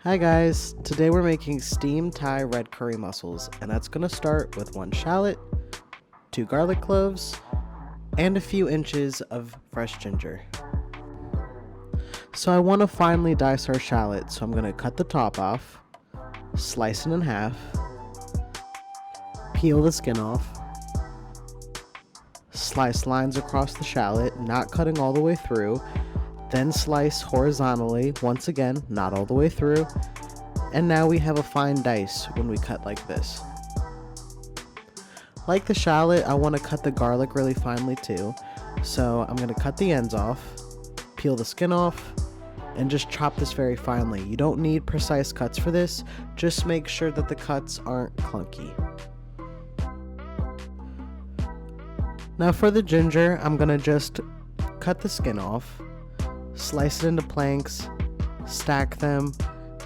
Hi guys, today we're making steamed Thai red curry mussels, and that's going to start with 1 shallot, 2 garlic cloves, and a few inches of fresh ginger. So I want to finely dice our shallot, so I'm going to cut the top off, slice it in half, peel the skin off, slice lines across the shallot, not cutting all the way through, then slice horizontally, once again, not all the way through, and now we have a fine dice when we cut like this. Like the shallot, I want to cut the garlic really finely too, so I'm going to cut the ends off, peel the skin off, and just chop this very finely. You don't need precise cuts for this, just make sure that the cuts aren't clunky. Now for the ginger, I'm going to just cut the skin off, slice it into planks, stack them,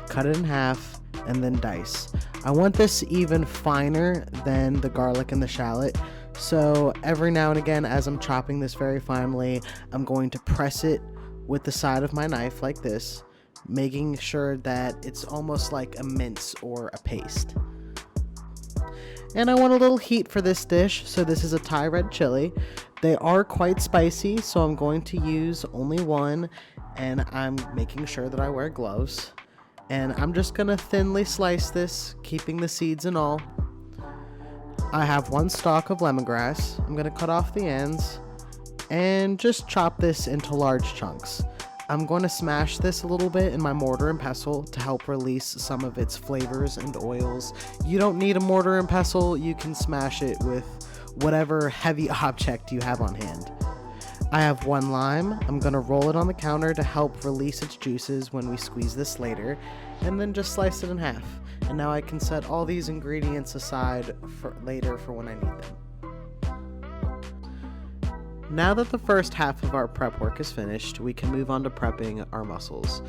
cut it in half, and then dice. I want this even finer than the garlic and the shallot, so every now and again as I'm chopping this very finely, I'm going to press it with the side of my knife like this, making sure that it's almost like a mince or a paste. And I want a little heat for this dish, so this is a Thai red chili. They are quite spicy, so I'm going to use only one, and I'm making sure that I wear gloves. And I'm just going to thinly slice this, keeping the seeds and all. I have 1 stalk of lemongrass. I'm going to cut off the ends and just chop this into large chunks. I'm going to smash this a little bit in my mortar and pestle to help release some of its flavors and oils. You don't need a mortar and pestle, you can smash it with whatever heavy object you have on hand. I have 1 lime. I'm going to roll it on the counter to help release its juices when we squeeze this later, and then just slice it in half. And now I can set all these ingredients aside for later for when I need them. Now that the first half of our prep work is finished, we can move on to prepping our mussels.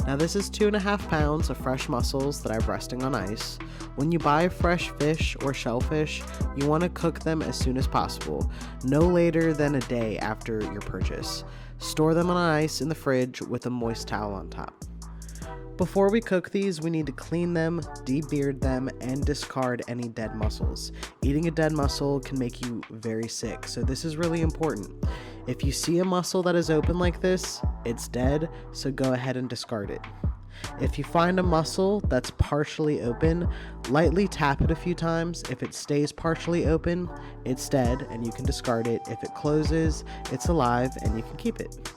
Now this is 2.5 pounds of fresh mussels that I'm resting on ice. When you buy fresh fish or shellfish, you want to cook them as soon as possible, no later than a day after your purchase. Store them on ice in the fridge with a moist towel on top. Before we cook these, we need to clean them, debeard them, and discard any dead mussels. Eating a dead mussel can make you very sick, so this is really important. If you see a mussel that is open like this, it's dead, so go ahead and discard it. If you find a mussel that's partially open, lightly tap it a few times. If it stays partially open, it's dead and you can discard it. If it closes, it's alive and you can keep it.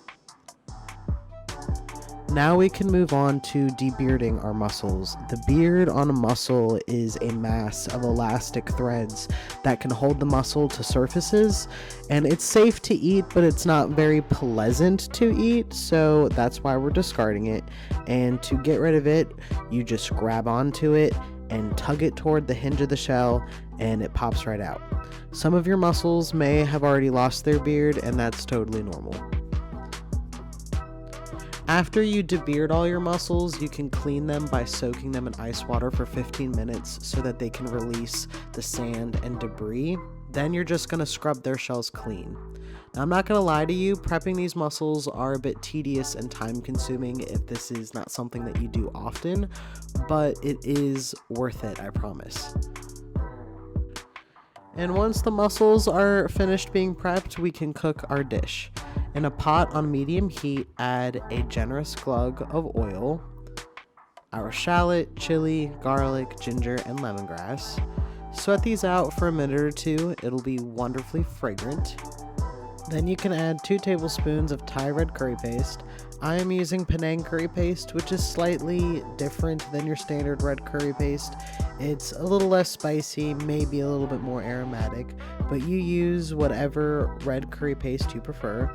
Now we can move on to debearding our mussels. The beard on a mussel is a mass of elastic threads that can hold the mussel to surfaces, and it's safe to eat, but it's not very pleasant to eat, so that's why we're discarding it. And to get rid of it, you just grab onto it and tug it toward the hinge of the shell, and it pops right out. Some of your mussels may have already lost their beard, and that's totally normal. After you debeard all your mussels, you can clean them by soaking them in ice water for 15 minutes so that they can release the sand and debris. Then you're just going to scrub their shells clean. Now, I'm not going to lie to you, prepping these mussels are a bit tedious and time consuming if this is not something that you do often, but it is worth it, I promise. And once the mussels are finished being prepped, we can cook our dish. In a pot on medium heat, add a generous glug of oil, our shallot, chili, garlic, ginger, and lemongrass. Sweat these out for a minute or 2, it'll be wonderfully fragrant. Then you can add 2 tablespoons of Thai red curry paste. I am using panang curry paste, which is slightly different than your standard red curry paste. It's a little less spicy, maybe a little bit more aromatic, but you use whatever red curry paste you prefer.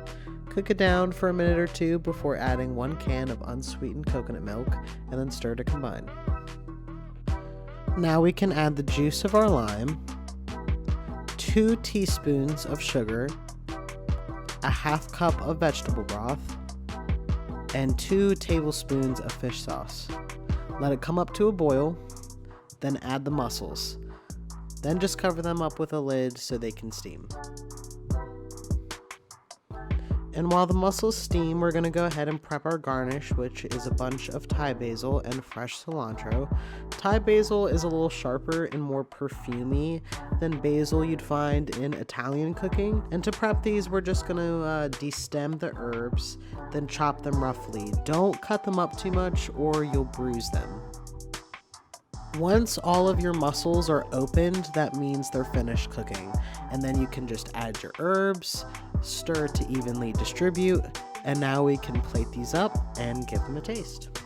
Cook it down for a minute or 2 before adding 1 can of unsweetened coconut milk, and then stir to combine. Now we can add the juice of our lime, 2 teaspoons of sugar, a ½ cup of vegetable broth, and 2 tablespoons of fish sauce. Let it come up to a boil, then add the mussels. Then just cover them up with a lid so they can steam. And while the mussels steam, we're going to go ahead and prep our garnish, which is a bunch of Thai basil and fresh cilantro. Thai basil is a little sharper and more perfumey than basil you'd find in Italian cooking. And to prep these, we're just going to destem the herbs, then chop them roughly. Don't cut them up too much or you'll bruise them. Once all of your mussels are opened, that means they're finished cooking. And then you can just add your herbs, stir to evenly distribute, and now we can plate these up and give them a taste.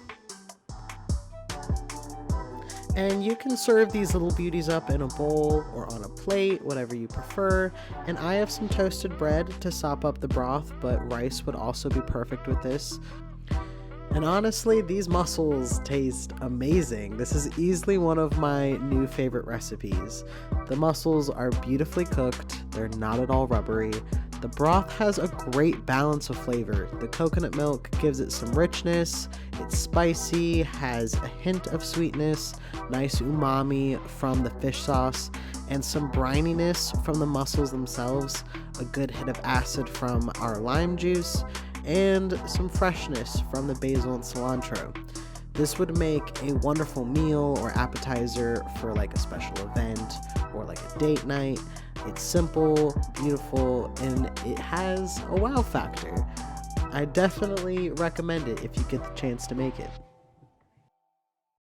And you can serve these little beauties up in a bowl or on a plate, whatever you prefer. And I have some toasted bread to sop up the broth, but rice would also be perfect with this. And honestly, these mussels taste amazing. This is easily one of my new favorite recipes. The mussels are beautifully cooked, they're not at all rubbery. The broth has a great balance of flavor. The coconut milk gives it some richness, it's spicy, has a hint of sweetness, nice umami from the fish sauce, and some brininess from the mussels themselves, a good hit of acid from our lime juice, and some freshness from the basil and cilantro. This would make a wonderful meal or appetizer for like a special event or like a date night. It's simple, beautiful, and it has a wow factor. I definitely recommend it if you get the chance to make it.